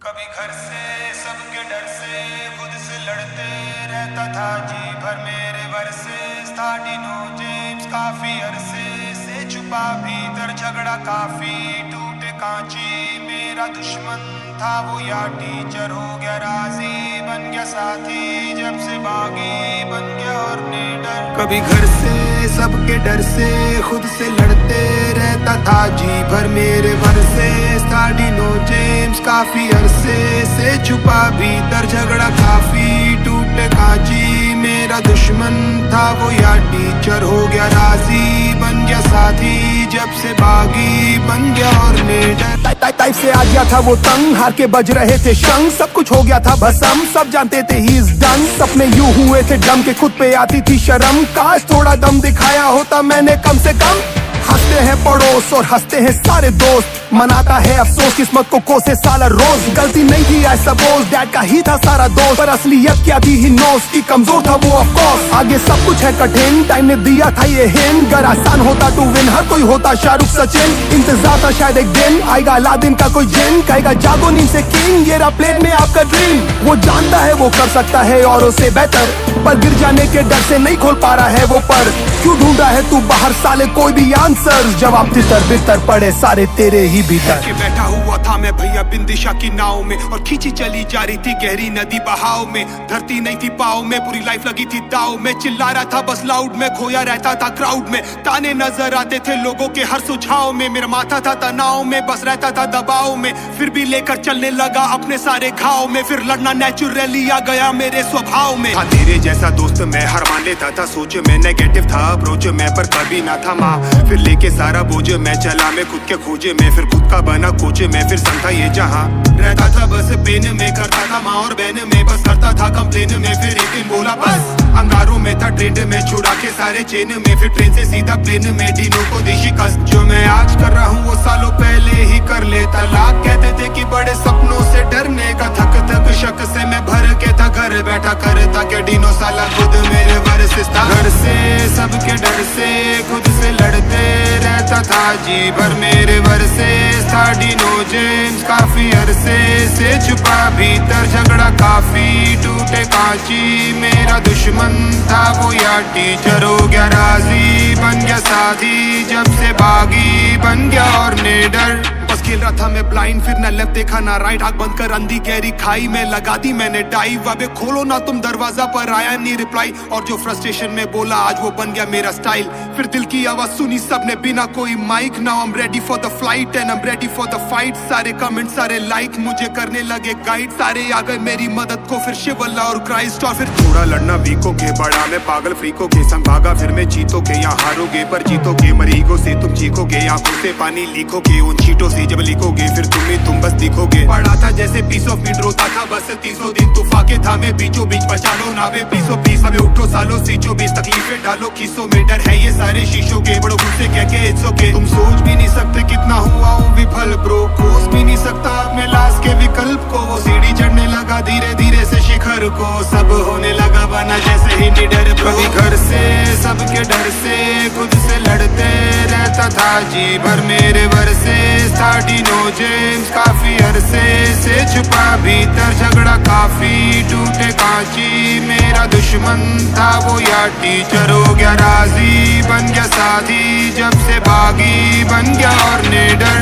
कभी घर से सबके डर से खुद से लड़ते रहता था जी भर मेरे वर्सेस था डिनो जेम्स काफी अरसे से छुपा भीतर झगड़ा काफी टूटे कांची मेरा दुश्मन था वो या टीचर हो गया राजी बन गया साथी जब से बागी बन गया और निडर। कभी घर से सबके डर से खुद से लड़ते रहता था जी भर मेरे वर्सेस था डिनो जेम्स काफी अरसे से छुपा भीतर झगड़ा काफी टूटे कांची मेरा दुश्मन था वो या टीचर हो गया राजी बन गया साथी जब से बागी बन गया और निडर। टाइप से आ गया था वो तंग हार के बज रहे थे शंख सब कुछ हो गया था भसम सब जानते थे ही इज डन सपने यूं हुए थे डम के खुद पे आती थी शर्म काश थोड़ा दम दिखाया होता मैंने कम से कम। हंसते हैं पड़ोस और हंसते हैं सारे दोस्त मनाता है अफसोस किस्मत को कोसे साला रोज गलती नहीं थी आई सपोज डैड का ही था सारा दोस्त पर असलियत क्या थी ही नोस की कमजोर था वो ऑफ कोर्स आगे सब कुछ है कठिन टाइम ने दिया था ये हिंट अगर आसान होता टू विन हर कोई होता शाहरुख सचिन इंतजार था शायद एक दिन आएगा अलादीन का कोई जिन कहेगा जागो नींद से किंग ये रहा प्लेन में आपका ड्रीम वो जानता है वो कर सकता है औरों से बेहतर पर गिर जाने के डर से नहीं खोल पा रहा है वो पर क्यों ढूंढ रहा है तू बाहर साले कोई भी आंसर जवाब तितर बितर पड़े सारे तेरे ही भीतर के बैठा हुआ था मैं भैया बिंदिशा की नाव में और खींची चली जा रही थी गहरी नदी बहाव में धरती नहीं थी पाव में पूरी लाइफ लगी थी दाव में चिल्ला रहा था बस लाउड में खोया रहता था क्राउड में ताने नजर आते थे लोगों के हर सुझाव में मेरा माथा था तनाव में बस रहता था दबाव में फिर भी लेकर चलने लगा अपने सारे घाव में फिर लड़ना नेचुरली आ गया मेरे स्वभाव में था तेरे जैसा दोस्त मैं हर मान लेता था सोच में नेगेटिव था अप्रोच में पर कभी ना था माँ फिर लेके सारा बोझ मैं चला मैं खुद के खोजे में फिर खुद का बना कोच में फिर संग था ये जहाँ रहता था बस पेन में करता था माँ और बहन में बस करता था कंप्लेन में फिर एक दिन बोला बस अंगारों में था ट्रेंड में छुड़ा के सारे चेन में फिर ट्रेन से सीधा प्लेन में डिनो को देशी कस जो मैं आज कर रहा हूँ वो सालों पहले ही कर लेता लाख कहते थे कि बड़े सपनों से डरने का थक थक शक से मैं भर के था घर बैठा करता क्या डिनो साला खुद मेरे वर्सेस था घर से सबके डर से खुद से लड़ते रहता था जी भर मेरे वर्सेस था डिनो जेम्स काफी अरसे से छुपा भीतर झगड़ा काफी टूटे कांची मेरा दुश्मन था वो या टीचर हो गया राजी बन गया साथी जब से बागी बन गया और निडर। बस खेल रहा था मैं ब्लाइंड फिर न लेफ्ट देखा ना राइट आंख बंद कर अंधी गहरी खाई में लगा दी मैंने डाइव अबे खोलो ना तुम दरवाजा पर आया नहीं रिप्लाई और जो फ्रस्ट्रेशन में बोला आज वो बन गया मेरा स्टाइल फिर दिल की आवाज सुनी सबने बिना कोई mic now I am ready for the flight and I am ready for the fight सारे कमेंट सारे लाइक मुझे करने लगे गाइड सारे आ गए मेरी मदद को फिर शिव अल्लाह और क्राइस्ट और फिर थोड़ा लड़ना वीकों के बड़ा मैं पागल फ्रीकों के संग भागा फिर मैं जीतोगे यहाँ हारोगे पर जीतोगे मरीगो से तुम चीखोगे आंखों से पानी लीखोगे उन चीटों से जब लिखोगे फिर तुम बस दिखोगे पढ़ा था जैसे पीस ऑफ मीट रोता था बस 300 दिन तूफाके था मैं बीचों बीच बचा लो नावे पीसो पीस हमें उठो सालो सीचो बीच तकलीफें डालो खीसो में डर है ये सारे शीशों के बड़ों गुस्से कह के इट्स ओके तुम सोच भी नहीं सकते कितना हुआ हूँ विफल ब्रो कोस भी नहीं सकता अपने लाश के विकल्प को वो सीढ़ी चढ़ने लगा धीरे धीरे से शिखर को सब होने लगा बना जैसे ही निडर कभी घर से सबके डर से खुद से लड़ते रहता था जी भर मेरे वर्सेस था डिनो जेम्स काफी अरसे से छुपा भीतर झगड़ा काफी टूटे कांची मेरा दुश्मन था वो या टीचर हो गया राजी बन गया साथी जब से बागी बन गया और निडर।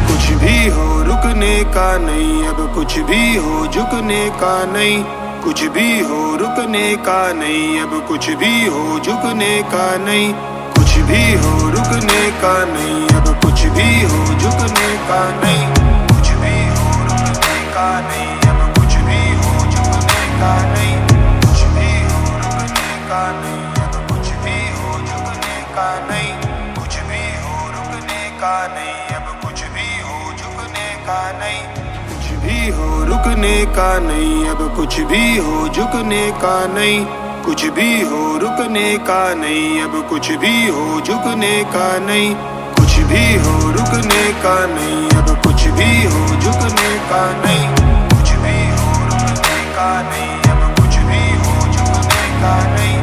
कुछ भी हो रुकने का नहीं अब कुछ भी हो झुकने का नहीं कुछ भी हो रुकने का नहीं अब कुछ भी हो झुकने का नहीं कुछ भी हो रुकने का नहीं अब कुछ भी हो झुकने का नहीं कुछ भी हो रुकने का नहीं अब कुछ भी हो झुकने का नहीं कुछ भी हो रुकने का नहीं अब कुछ भी हो झुकने का नहीं कुछ भी हो रुकने का नहीं अब कुछ भी हो झुकने का नहीं कुछ भी हो रुकने का नहीं अब कुछ भी हो झुकने का नहीं कुछ भी हो रुकने का नहीं अब कुछ भी हो झुकने का नहीं कुछ भी हो रुकने का नहीं अब कुछ भी हो झुकने का नहीं कुछ भी हो रुकने का नहीं अब कुछ भी हो झुकने का नहीं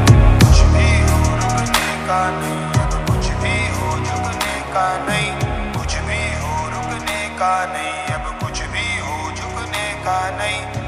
कुछ भी हो रुकने का नहीं अब कुछ भी हो झुकने का नहीं कुछ भी हो रुकने का नहीं अब कुछ भी हो झुकने का नहीं।